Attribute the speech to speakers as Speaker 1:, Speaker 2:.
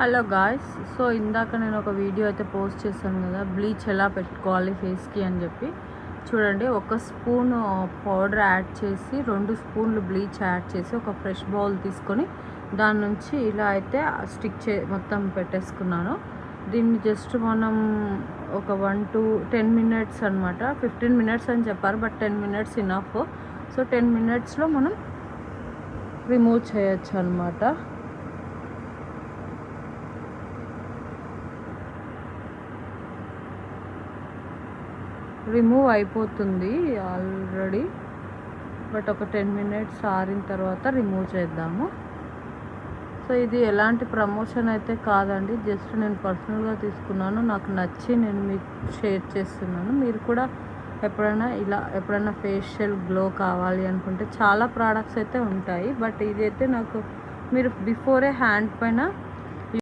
Speaker 1: Hello guys, so ఇందాక నేను ఒక వీడియో అయితే పోస్ట్ చేశాను కదా, బ్లీచ్ ఎలా పెట్టుకోవాలి ఫేస్కి అని చెప్పి. చూడండి, ఒక స్పూన్ పౌడర్ యాడ్ చేసి 2 స్పూన్లు బ్లీచ్ యాడ్ చేసి ఒక ఫ్రెష్ బౌల్ తీసుకొని దాని నుంచి ఇలా అయితే స్టిక్ మొత్తం పెట్టేసుకున్నాను. దీన్ని జస్ట్ మనం ఒక 1 to 10 మినిట్స్ అనమాట. 15 మినిట్స్ అని చెప్పారు, బట్ 10 మినిట్స్ ఇనఫ్. సో 10 మినిట్స్లో మనం రిమూవ్ చేయొచ్చు అనమాట. రిమూవ్ అయిపోతుంది ఆల్రెడీ, బట్ ఒక 10 మినిట్స్ ఆరిన తర్వాత రిమూవ్ చేద్దాము. సో ఇది ఎలాంటి ప్రమోషన్ అయితే కాదండి, జస్ట్ నేను పర్సనల్గా తీసుకున్నాను, నాకు నచ్చి నేను మీకు షేర్ చేస్తున్నాను. మీరు కూడా ఎప్పుడైనా ఫేషియల్ గ్లో కావాలి అనుకుంటే చాలా ప్రోడక్ట్స్ అయితే ఉంటాయి, బట్ ఇదైతే నాకు మీరు బిఫోరే హ్యాండ్ పైన